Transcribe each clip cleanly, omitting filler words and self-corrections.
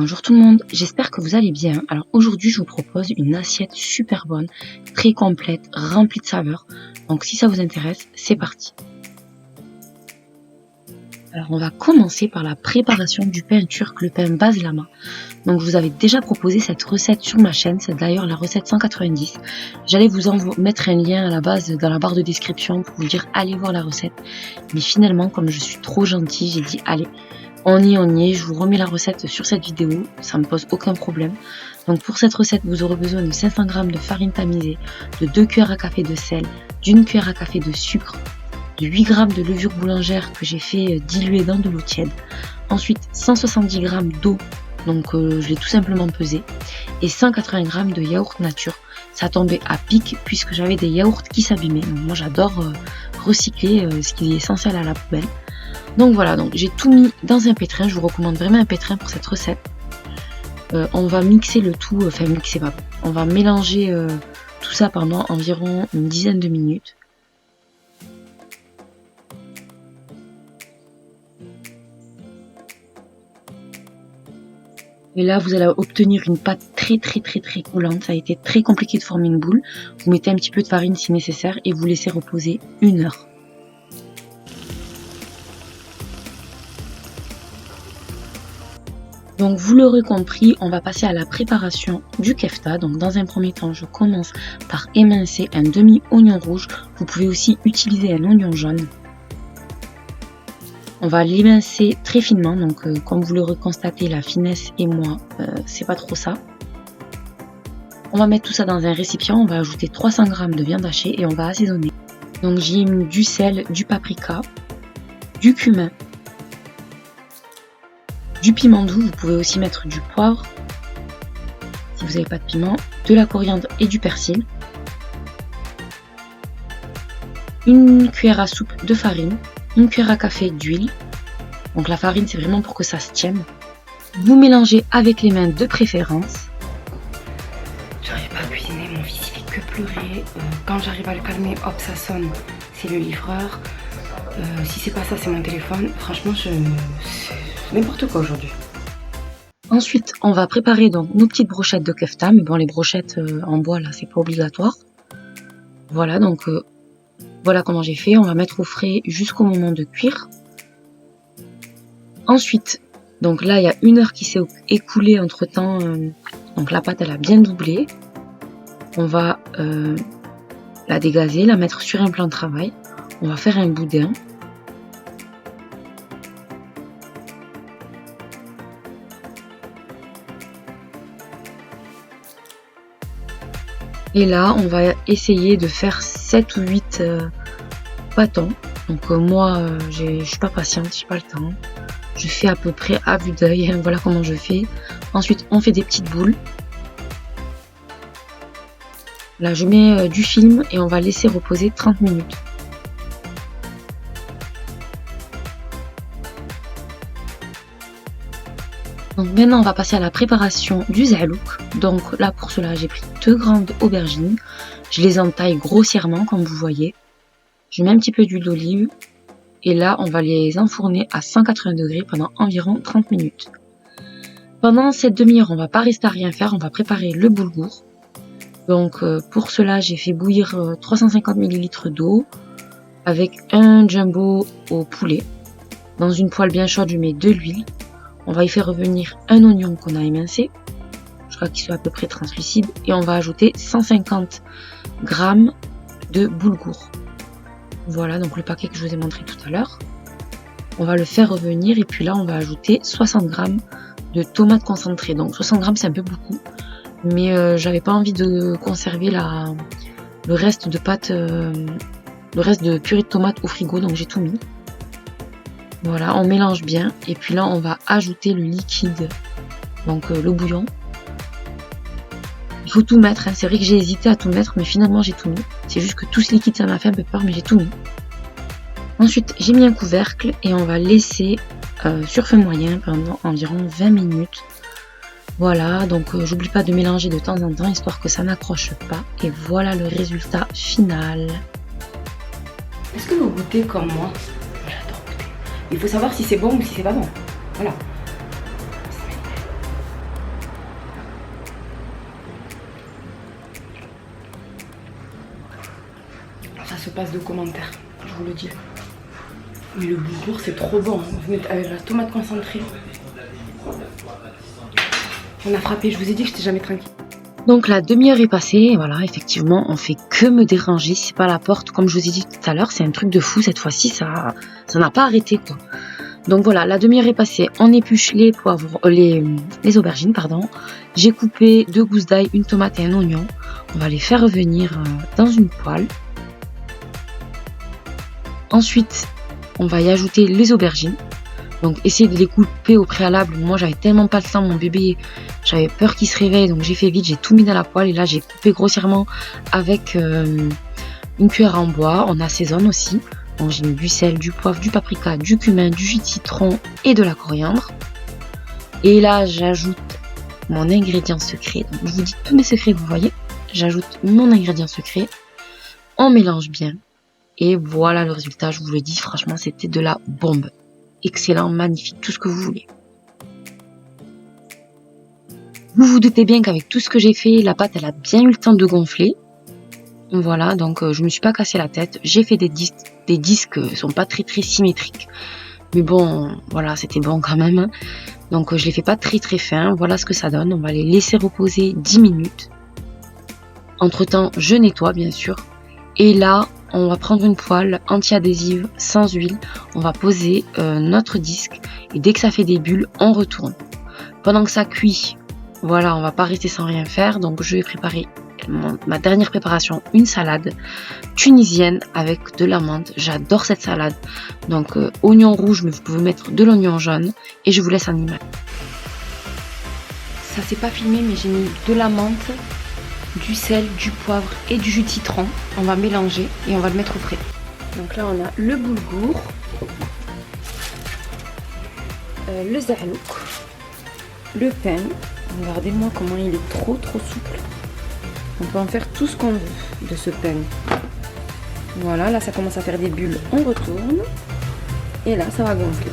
Bonjour tout le monde, j'espère que vous allez bien. Alors aujourd'hui je vous propose une assiette super bonne, très complète, remplie de saveurs. Donc si ça vous intéresse, c'est parti. Alors on va commencer par la préparation du pain turc, le pain baslama. Donc je vous avais déjà proposé cette recette sur ma chaîne, c'est d'ailleurs la recette 190. J'allais vous mettre un lien à la base dans la barre de description pour vous dire allez voir la recette. Mais finalement comme je suis trop gentille, j'ai dit allez. On y est, je vous remets la recette sur cette vidéo, ça me pose aucun problème. Donc pour cette recette, vous aurez besoin de 500 g de farine tamisée, de 2 cuillères à café de sel, d'une cuillère à café de sucre, de 8 g de levure boulangère que j'ai fait diluer dans de l'eau tiède. Ensuite 170 g d'eau, donc je l'ai tout simplement pesé, et 180 g de yaourt nature. Ça tombait à pic puisque j'avais des yaourts qui s'abîmaient. Donc moi j'adore recycler ce qui est essentiel à la poubelle. Donc voilà, donc j'ai tout mis dans un pétrin, je vous recommande vraiment un pétrin pour cette recette. On va mixer le tout, enfin mixer pas, on va mélanger tout ça pendant environ une dizaine de minutes. Et là vous allez obtenir une pâte très collante, ça a été très compliqué de former une boule. Vous mettez un petit peu de farine si nécessaire et vous laissez reposer 1 heure. Donc vous l'aurez compris, on va passer à la préparation du kefta. Donc dans un premier temps, je commence par émincer un demi-oignon rouge. Vous pouvez aussi utiliser un oignon jaune. On va l'émincer très finement. Donc comme vous l'aurez constaté, la finesse et moi, c'est pas trop ça. On va mettre tout ça dans un récipient. On va ajouter 300 g de viande hachée et on va assaisonner. Donc j'y ai mis du sel, du paprika, du cumin, du piment doux, vous pouvez aussi mettre du poivre si vous n'avez pas de piment, de la coriandre et du persil, une cuillère à soupe de farine, une cuillère à café d'huile. Donc la farine c'est vraiment pour que ça se tienne. Vous mélangez avec les mains de préférence. J'arrive pas à cuisiner, mon fils il fait que pleurer. Quand j'arrive à le calmer, hop ça sonne, c'est le livreur. Si c'est pas ça, c'est mon téléphone. Franchement, c'est n'importe quoi aujourd'hui. Ensuite, on va préparer donc nos petites brochettes de kefta. Mais bon, les brochettes en bois là, c'est pas obligatoire. Voilà, donc voilà comment j'ai fait. On va mettre au frais jusqu'au moment de cuire. Ensuite, donc là, il y a 1 heure qui s'est écoulée entre temps. Donc la pâte, elle a bien doublé. On va la dégazer, la mettre sur un plan de travail. On va faire un boudin. Et là, on va essayer de faire 7 ou 8 bâtons. Donc moi, je suis pas patiente, j'ai pas le temps. Je fais à peu près à vue d'œil. Voilà comment je fais. Ensuite, on fait des petites boules. Là, je mets du film et on va laisser reposer 30 minutes. Donc maintenant on va passer à la préparation du zalouk. Donc là pour cela j'ai pris 2 grandes aubergines. Je les entaille grossièrement comme vous voyez. Je mets un petit peu d'huile d'olive. Et là on va les enfourner à 180 degrés pendant environ 30 minutes. Pendant cette demi-heure on va pas rester à rien faire. On va préparer le boulgour. Donc pour cela j'ai fait bouillir 350 ml d'eau. Avec un jumbo au poulet. Dans une poêle bien chaude je mets de l'huile. On va y faire revenir un oignon qu'on a émincé, je crois qu'il soit à peu près translucide, et on va ajouter 150 g de boulgour. Voilà, donc le paquet que je vous ai montré tout à l'heure. On va le faire revenir et puis là on va ajouter 60 g de tomates concentrées. Donc 60 g c'est un peu beaucoup, mais j'avais pas envie de conserver le reste de pâte, le reste de purée de tomates au frigo, donc j'ai tout mis. Voilà, on mélange bien et puis là on va ajouter le liquide, donc le bouillon. Il faut tout mettre, hein. C'est vrai que j'ai hésité à tout mettre mais finalement j'ai tout mis. C'est juste que tout ce liquide ça m'a fait un peu peur mais j'ai tout mis. Ensuite j'ai mis un couvercle et on va laisser sur feu moyen pendant environ 20 minutes. Voilà, donc j'oublie pas de mélanger de temps en temps histoire que ça n'accroche pas. Et voilà le résultat final. Est-ce que vous goûtez comme moi? Il faut savoir si c'est bon ou si c'est pas bon. Voilà. passe de commentaires, je vous le dis. Mais le boulgour c'est trop bon, hein. Vous mettez avec la tomate concentrée. On a frappé, je vous ai dit que j'étais jamais tranquille. Donc la demi-heure est passée, et voilà, effectivement, on fait que me déranger, c'est pas la porte, comme je vous ai dit tout à l'heure, c'est un truc de fou, cette fois-ci, ça n'a pas arrêté, quoi. Donc voilà, la demi-heure est passée, on épluche les poivrons, les aubergines, pardon. J'ai coupé 2 gousses d'ail, une tomate et un oignon. On va les faire revenir dans une poêle. Ensuite, on va y ajouter les aubergines. Donc essayez de les couper au préalable. Moi j'avais tellement pas le temps, mon bébé, j'avais peur qu'il se réveille, donc j'ai fait vite, j'ai tout mis dans la poêle et là j'ai coupé grossièrement avec une cuillère en bois. On assaisonne aussi. Donc j'ai mis du sel, du poivre, du paprika, du cumin, du jus de citron et de la coriandre. Et là j'ajoute mon ingrédient secret. Donc, je vous dis tous mes secrets, vous voyez. J'ajoute mon ingrédient secret. On mélange bien. Et voilà le résultat, je vous le dis, franchement c'était de la bombe. Excellent, magnifique, tout ce que vous voulez. Vous vous doutez bien qu'avec tout ce que j'ai fait, la pâte elle a bien eu le temps de gonfler. Voilà, donc je me suis pas cassé la tête. J'ai fait des disques sont pas très symétriques. Mais bon, voilà, c'était bon quand même. Donc je les fais pas très fins. Voilà ce que ça donne. On va les laisser reposer 10 minutes. Entre temps, je nettoie bien sûr. Et là, on va prendre une poêle anti-adhésive sans huile. On va poser notre disque. Et dès que ça fait des bulles, on retourne. Pendant que ça cuit, voilà, on va pas rester sans rien faire. Donc je vais préparer ma dernière préparation, une salade tunisienne avec de la menthe. J'adore cette salade. Donc oignon rouge, mais vous pouvez mettre de l'oignon jaune. Et je vous laisse en image. Ça s'est pas filmé, mais j'ai mis de la menthe, du sel, du poivre et du jus de citron. On va mélanger et on va le mettre au frais. Donc là on a le boulgour, le za'alouk, le pain. Regardez-moi comment il est trop souple. On peut en faire tout ce qu'on veut de ce pain. Voilà, là ça commence à faire des bulles, on retourne. Et là ça va gonfler.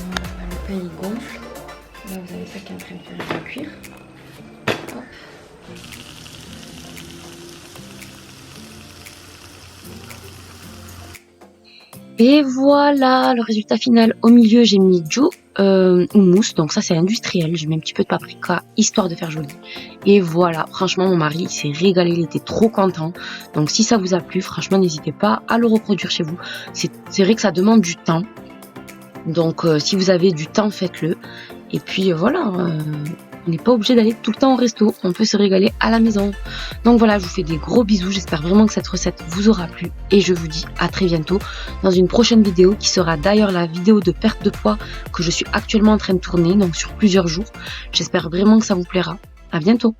Voilà, le pain il gonfle. Là vous avez ça qui est en train de faire cuire. Hop. Et voilà le résultat final. Au milieu j'ai mis du houmous, donc ça c'est industriel. J'ai mis un petit peu de paprika histoire de faire joli. Et voilà, franchement mon mari il s'est régalé, il était trop content. Donc si ça vous a plu, franchement n'hésitez pas à le reproduire chez vous. C'est vrai que ça demande du temps. Donc si vous avez du temps, faites-le. Et puis voilà, on n'est pas obligé d'aller tout le temps au resto, on peut se régaler à la maison. Donc voilà, je vous fais des gros bisous, j'espère vraiment que cette recette vous aura plu. Et je vous dis à très bientôt dans une prochaine vidéo qui sera d'ailleurs la vidéo de perte de poids que je suis actuellement en train de tourner, donc sur plusieurs jours. J'espère vraiment que ça vous plaira. À bientôt.